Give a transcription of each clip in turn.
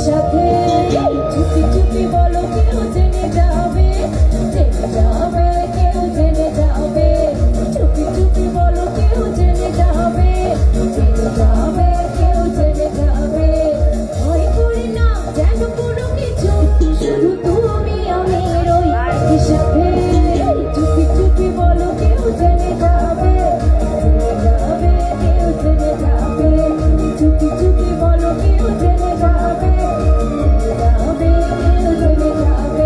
সাথে চুপি চুপি বলো কেউ জেনে যাবে, কেউ জেনে যাবে, চুপি চুপি বলো কেউ জেনে যাবে, কেউ জেনে যাবে। ভয় করি না যেন কোনো কিছু, শুধু তুমি আমি রই একই সাথে। চুপি চুপি বলো কেউ জেনে যাবে, কেউ জেনে যাবে, চুপি চুপি বলো কেউ জেনে যাবে, কেউ জেনে যাবে।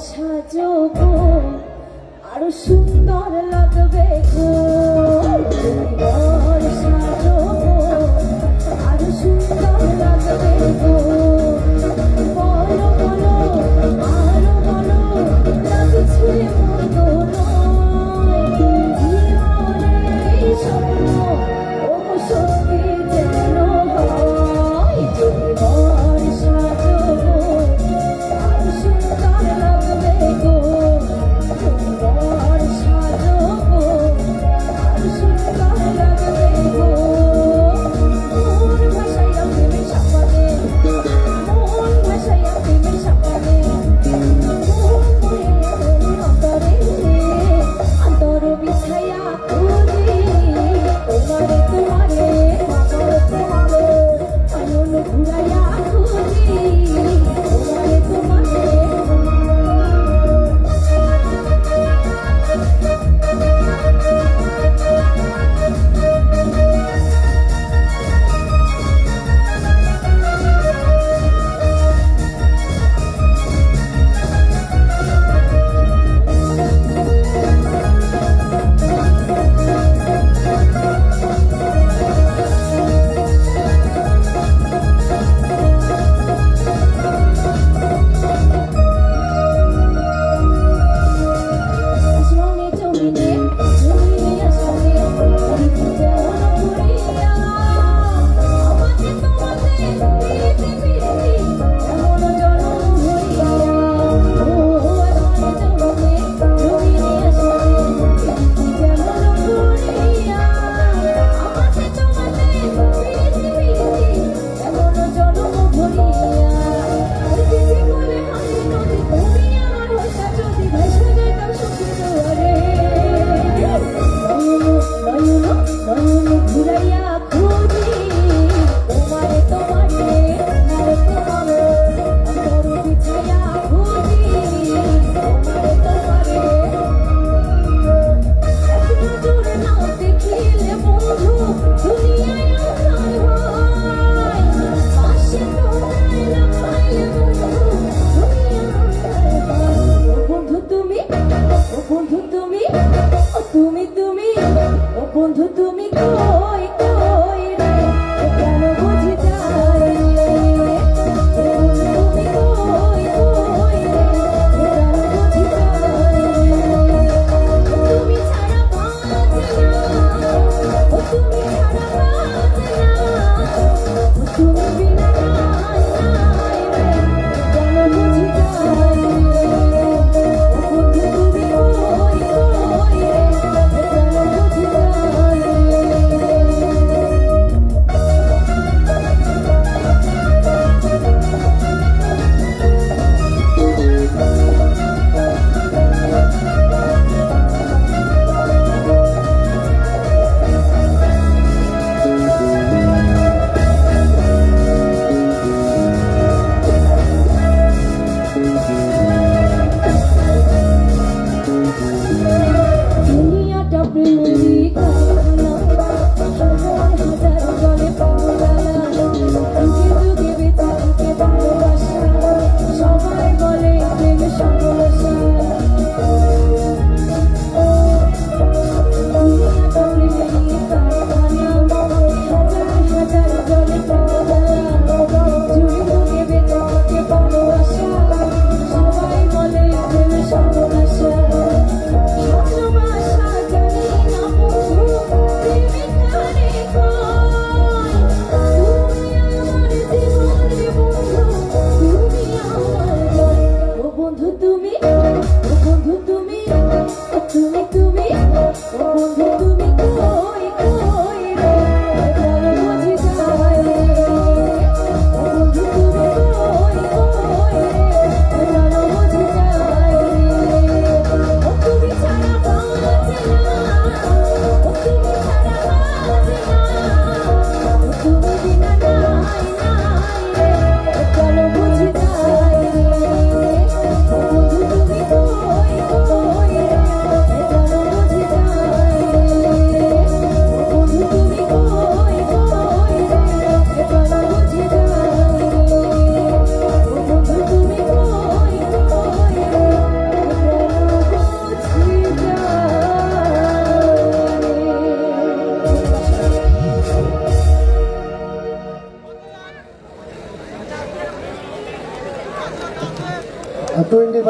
সাজবো আরো সুন্দর লাগবে গো, সাজবো আরো সুন্দর লাগবে গো। বলো বলো আরো বলো লাগছে মতো জীবনের স্বপ্ন ও সত্যি যেন হয়। সাজবো আরো সুন্দর লাগবে গো, সাজবো আরো সুন্দর লাগবে গো। মন ভাসাইয়া প্রেমের সাপানে, মন ভাসাইয়া প্রেমের সাপানে, অন্তরে অন্তর বিছাইয়া খুঁজি তোমারে তোমারে, তোমারে আয়ন ঘুরাইয়া খুঁজি তোমারে তোমারে। আসমানে জমিনে জমিনে আসমানে পৃথিবীতে ঘুরিয়া, আমাকে তোমাকে প্রীতি প্রীতি এমন জনম ভরিয়া। ও আসমানে জমিনে আসমানে পৃথিবীতে ঘুরিয়া, আমাকে তোমাকে প্রীতি প্রীতি এমন জনম ভরিয়া। প্রীতি বলে হাসি নদী তুমি আমার হইতা যদি ভাইসা যাইতাম সুখী দুয়ারে। নয়ন নয়ন ঘুরাইয়া খুঁজি তোমারে তোমারে, তোমারে অন্তর বিছাইয়া খুঁজি তোমারে তোমারে। এক নজর না দেখিলে বন্ধু দুনিয়ায় আঁধার হয়, পাশে তোমরাই না পাইলে বন্ধু দুনিয়া অন্ধকার। ও বন্ধু তুমি, ও বন্ধু তুমি, ও তুমি তুমি, ও বন্ধু তুমি কই কই রে, ও কেন বুঝি যাই রে। ও বন্ধু তুমি কই কই রে, ও কেন বুঝি যাই রে। তুমি ছাড়া বাঁচে না, ও তুমি ছাড়া বাঁচে না, ও তুমি বিনা নাই নাই রে, কেন বুঝি যাই রে। ও বন্ধু তুমি কই কই রে, ও কেন বুঝি যাই রে।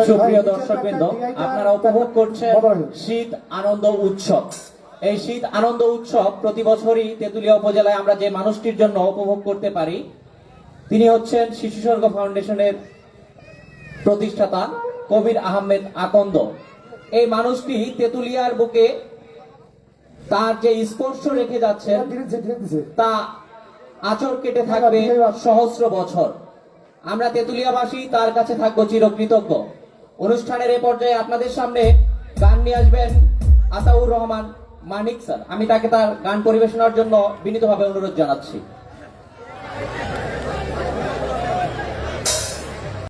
সুপ্রিয় দর্শকবৃন্দ, আপনারা উপভোগ করছেন শীত আনন্দ উৎসব। এই শীত আনন্দ উৎসব প্রতি বছরই তেঁতুলিয়া উপজেলায় আমরা যে মানুষটির জন্য উপভোগ করতে পারি, তিনি হচ্ছেন শিশু স্বর্গ ফাউন্ডেশনের প্রতিষ্ঠাতা কবির আহমেদ আকন্দ। এই মানুষটি তেঁতুলিয়ার বুকে তার যে স্পর্শ রেখে যাচ্ছেন তা আচর কেটে থাকবে সহস্র বছর। আমরা তেঁতুলিয়াবাসী তার কাছে থাকবো চিরকৃতজ্ঞ। অনুষ্ঠানের এ পর্যায়ে আপনাদের সামনে গান নিয়ে আসবেন আতাউর রহমান মানিক স্যার। আমি তাকে তার গান পরিবেশনার জন্য বিনীতভাবে অনুরোধ জানাচ্ছি।